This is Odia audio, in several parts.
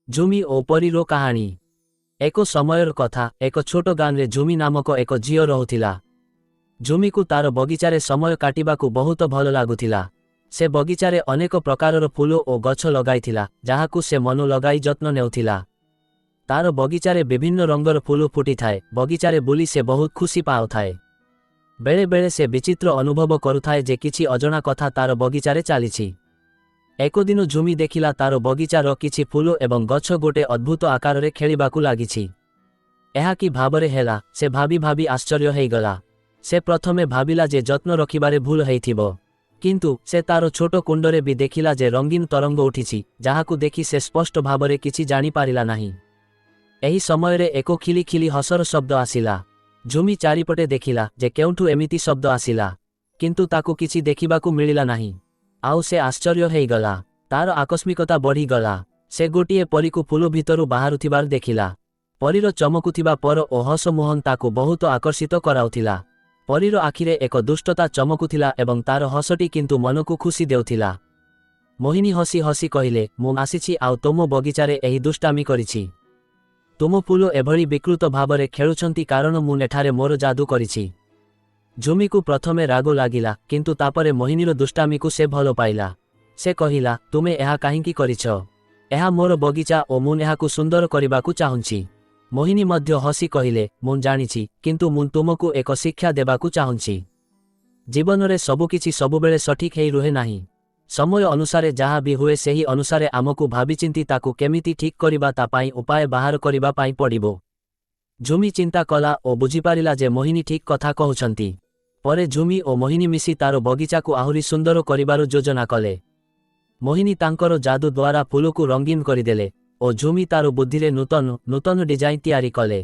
ଝୁମି ଓ ପରୀର କାହାଣୀ। ଏକ ସମୟର କଥା, ଏକ ଛୋଟ ଗାଁରେ ଝୁମି ନାମକ ଏକ ଝିଅ ରହୁଥିଲା। ଝୁମିକୁ ତାର ବଗିଚାରେ ସମୟ କାଟିବାକୁ ବହୁତ ଭଲ ଲାଗୁଥିଲା। ସେ ବଗିଚାରେ ଅନେକ ପ୍ରକାରର ଫୁଲ ଓ ଗଛ ଲଗାଇଥିଲା, ଯାହାକୁ ସେ ମନ ଲଗାଇ ଯତ୍ନ ନେଉଥିଲା। ତାର ବଗିଚାରେ ବିଭିନ୍ନ ରଙ୍ଗର ଫୁଲ ଫୁଟିଥାଏ। ବଗିଚାରେ ବୁଲି ସେ ବହୁତ ଖୁସି ପାଉଥାଏ। ବେଳେ ବେଳେ ସେ ବିଚିତ୍ର ଅନୁଭବ କରୁଥାଏ ଯେ କିଛି ଅଜଣା କଥା ତାର ବଗିଚାରେ ଚାଲିଛି। ଏକ ଦିନ ଝୁମି ଦେଖିଲା ତାର ବଗିଚାର କିଛି ଫୁଲ ଏବଂ ଗଛ ଗୋटे ଅଦ୍ଭୁତ ଆକାରରେ ଖେଳିବାକୁ ଲାଗିଛି। ଏହା କି ଭାବରେ ହେଲା, ସେ ଭାବି ଭାବି ଆଶ୍ଚର୍ଯ୍ୟ ହୋଇଗଲା। ସେ ପ୍ରଥମେ ଭାବିଲା ଯେ ଯତ୍ନ ରଖିବାରେ ଭୁଲ ହେଇଥିବ, କିନ୍ତୁ ସେ ତାର ଛୋଟ କୁଣ୍ଡରେ ବି ଦେଖିଲା ଯେ ରଙ୍ଗୀନ ତରଙ୍ଗ ଉଠିଛି, ଯାହାକୁ ଦେଖି ସେ ସ୍ପଷ୍ଟ ଭାବରେ କିଛି ଜାଣିପାରିଲା ନାହିଁ। ଏହି ସମୟରେ ଏକ ଖିଲି ଖିଲି ହସର ଶବ୍ଦ ଆସିଲା। ଝୁମି ଚାରିପଟେ ଦେଖିଲା ଯେ କେଉଁଠୁ ଏମିତି ଶବ୍ଦ ଆସିଲା, କିନ୍ତୁ ତାକୁ କିଛି ଦେଖିବାକୁ ମିଳିଲା ନାହିଁ। ଆଉ ସେ ଆଶ୍ଚର୍ଯ୍ୟ ହୋଇଗଲା। ତାର ଆକସ୍ମିକତା ବଢ଼ିଗଲା। ସେ ଗୋଟିଏ ପରୀକୁ ଫୁଲ ଭିତରୁ ବାହାରୁଥିବାର ଦେଖିଲା। ପରୀର ଚମକୁଥିବା ପର ଓ ହସ ମୁହଁ ତାକୁ ବହୁତ ଆକର୍ଷିତ କରାଉଥିଲା। ପରୀର ଆଖିରେ ଏକ ଦୁଷ୍ଟତା ଚମକୁଥିଲା ଏବଂ ତାର ହସଟି କିନ୍ତୁ ମନକୁ ଖୁସି ଦେଉଥିଲା। ମୋହିନୀ ହସି ହସି କହିଲେ, ମୁଁ ଆସିଛି ଆଉ ତୁମ ବଗିଚାରେ ଏହି ଦୁଷ୍ଟାମି କରିଛି। ତୁମ ଫୁଲ ଏଭଳି ବିକୃତ ଭାବରେ ଖେଳୁଛନ୍ତି କାରଣ ମୁଁ ଏଠାରେ ମୋର ଯାଦୁ କରିଛି। ଝୁମିକୁ ପ୍ରଥମେ ରାଗ ଲାଗିଲା, କିନ୍ତୁ ତାପରେ ମୋହିନୀର ଦୁଷ୍ଟାମିକୁ ସେ ଭଲ ପାଇଲା। ସେ କହିଲା, ତୁମେ ଏହା କାହିଁକି କରିଛ? ଏହା ମୋର ବଗିଚା ଓ ମୁଁ ଏହାକୁ ସୁନ୍ଦର କରିବାକୁ ଚାହୁଁଛି। ମୋହିନୀ ମଧ୍ୟ ହସି କହିଲେ, ମୁଁ ଜାଣିଛି, କିନ୍ତୁ ମୁଁ ତୁମକୁ ଏକ ଶିକ୍ଷା ଦେବାକୁ ଚାହୁଁଛି। ଜୀବନରେ ସବୁକିଛି ସବୁବେଳେ ସଠିକ୍ ହେଇ ରୁହେ ନାହିଁ। ସମୟ ଅନୁସାରେ ଯାହା ବି ହୁଏ ସେହି ଅନୁସାରେ ଆମକୁ ଭାବିଚିନ୍ତି ତାକୁ କେମିତି ଠିକ୍ କରିବା ତା ପାଇଁ ଉପାୟ ବାହାର କରିବା ପାଇଁ ପଡ଼ିବ। ଝୁମି ଚିନ୍ତା କଲା ଓ ବୁଝିପାରିଲା ଯେ ମୋହିନୀ ଠିକ୍ କଥା କହୁଛନ୍ତି। ପରେ ଝୁମି ଓ ମୋହିନୀ ମିଶି ତାର ବଗିଚାକୁ ଆହୁରି ସୁନ୍ଦର କରିବାର ଯୋଜନା କଲେ। ମୋହିନୀ ତାଙ୍କର ଯାଦୁ ଦ୍ୱାରା ଫୁଲକୁ ରଙ୍ଗୀନ କରିଦେଲେ ଓ ଝୁମି ତାର ବୁଦ୍ଧିରେ ନୂତନ ଡିଜାଇନ ତିଆରି କଲେ।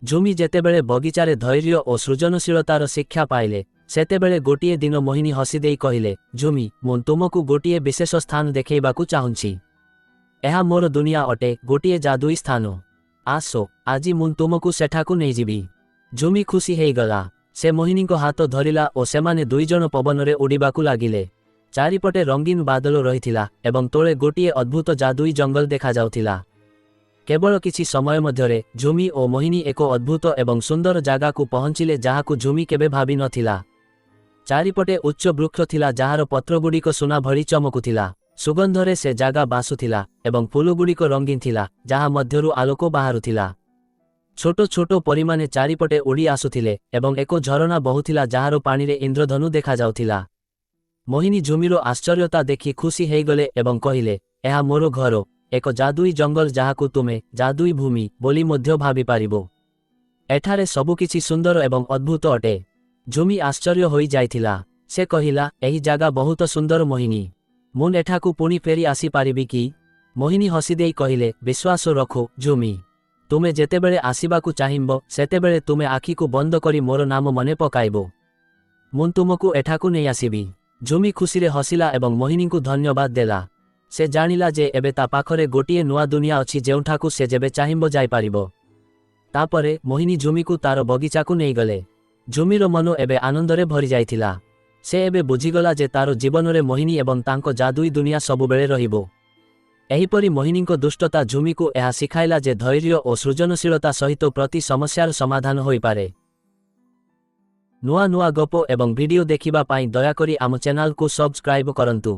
ଝୁମି ଯେତେବେଳେ ବଗିଚାରେ ଧୈର୍ଯ୍ୟ ଓ ସୃଜନଶୀଳତାର ଶିକ୍ଷା ପାଇଲେ, ସେତେବେଳେ ଗୋଟିଏ ଦିନ ମୋହିନୀ ହସିଦେଇ କହିଲେ, ଝୁମି, ମୁଁ ତୁମକୁ ଗୋଟିଏ ବିଶେଷ ସ୍ଥାନ ଦେଖାଇବାକୁ ଚାହୁଁଛି। ଏହା ମୋର ଦୁନିଆ ଅଟେ, ଗୋଟିଏ ଯାଦୁଇ ସ୍ଥାନ। ଆସ, ଆଜି ମୁଁ ତୁମକୁ ସେଠାକୁ ନେଇଯିବି। ଝୁମି ଖୁସି ହେଇଗଲା। ସେ ମୋହିନୀଙ୍କ ହାତ ଧରିଲା ଓ ସେମାନେ ଦୁଇଜଣ ପବନରେ ଉଡ଼ିବାକୁ ଲାଗିଲେ। ଚାରିପଟେ ରଙ୍ଗୀନ ବାଦଲ ରହିଥିଲା ଏବଂ ତଳେ ଗୋଟିଏ ଅଦ୍ଭୁତ ଯାଦୁଇ ଜଙ୍ଗଲ ଦେଖାଯାଉଥିଲା। କେବଳ କିଛି ସମୟ ମଧ୍ୟରେ ଝୁମି ଓ ମୋହିନୀ ଏକ ଅଦ୍ଭୁତ ଏବଂ ସୁନ୍ଦର ଜାଗାକୁ ପହଞ୍ଚିଲେ ଯାହାକୁ ଝୁମି କେବେ ଭାବି ନଥିଲା। ଚାରିପଟେ ଉଚ୍ଚ ବୃକ୍ଷ ଥିଲା ଯାହାର ପତ୍ରଗୁଡ଼ିକ ସୁନା ଭଳି ଚମକୁଥିଲା। ସୁଗନ୍ଧରେ ସେ ଜାଗା ବାସୁଥିଲା ଏବଂ ଫୁଲଗୁଡ଼ିକ ରଙ୍ଗୀନ ଥିଲା, ଯାହା ମଧ୍ୟରୁ ଆଲୋକ ବାହାରୁଥିଲା। ଛୋଟ ଛୋଟ ପରୀମାନେ ଚାରିପଟେ ଉଡ଼ି ଆସୁଥିଲେ ଏବଂ ଏକ ଝରଣା ବହୁଥିଲା ଯାହାର ପାଣିରେ ଇନ୍ଦ୍ରଧନୁ ଦେଖାଯାଉଥିଲା। ମୋହିନୀ ଝୁମିର ଆଶ୍ଚର୍ଯ୍ୟତା ଦେଖି ଖୁସି ହେଇଗଲେ ଏବଂ କହିଲେ, ଏହା ମୋର ଘର, ଏକ ଯାଦୁଇ ଜଙ୍ଗଲ ଯାହାକୁ ତୁମେ ଯାଦୁଇ ଭୂମି ବୋଲି ମଧ୍ୟ ଭାବିପାରିବ। ଏଠାରେ ସବୁକିଛି ସୁନ୍ଦର ଏବଂ ଅଦ୍ଭୁତ ଅଟେ। ଝୁମି ଆଶ୍ଚର୍ଯ୍ୟ ହୋଇଯାଇଥିଲା। ସେ କହିଲା, ଏହି ଜାଗା ବହୁତ ସୁନ୍ଦର ମୋହିନୀ। ମୁଁ ଏଠାକୁ ପୁଣି ଫେରି ଆସିପାରିବି କି? ମୋହିନୀ ହସିଦେଇ କହିଲେ, ବିଶ୍ୱାସ ରଖ ଝୁମି। ତୁମେ ଯେତେବେଳେ ଆସିବାକୁ ଚାହିଁବ ସେତେବେଳେ ତୁମେ ଆଖିକୁ ବନ୍ଦ କରି ମୋର ନାମ ମନେ ପକାଇବ। ମୁଁ ତୁମକୁ ଏଠାକୁ ନେଇ ଆସିବି। ଝୁମି ଖୁସିରେ ହସିଲା ଏବଂ ମୋହିନୀଙ୍କୁ ଧନ୍ୟବାଦ ଦେଲା। ସେ ଜାଣିଲା ଯେ ଏବେ ତା ପାଖରେ ଗୋଟିଏ ନୂଆ ଦୁନିଆ ଅଛି ଯେଉଁଠାକୁ ସେ ଯେବେ ଚାହିଁବ ଯାଇପାରିବ। ତାପରେ ମୋହିନୀ ଝୁମିକୁ ତାର ବଗିଚାକୁ ନେଇଗଲେ। ଝୁମିର ମନ ଏବେ ଆନନ୍ଦରେ ଭରିଯାଇଥିଲା। ସେ ଏବେ ବୁଝିଗଲା ଯେ ତାର ଜୀବନରେ ମୋହିନୀ ଏବଂ ତାଙ୍କ ଯାଦୁଇ ଦୁନିଆ ସବୁବେଳେ ରହିବ। ଏହିପରି ମୋହିନୀଙ୍କ ଦୁଷ୍ଟତା ଝୁମିକୁ ଏହା ଶିଖାଇଲା ଯେ ଧୈର୍ଯ୍ୟ ଓ ସୃଜନଶୀଳତା ସହିତ ପ୍ରତି ସମସ୍ୟାର ସମାଧାନ ହୋଇପାରେ। ନୂଆ ନୂଆ ଗପ ଏବଂ ଭିଡ଼ିଓ ଦେଖିବା ପାଇଁ ଦୟାକରି ଆମ ଚ୍ୟାନେଲକୁ ସବସ୍କ୍ରାଇବ କରନ୍ତୁ।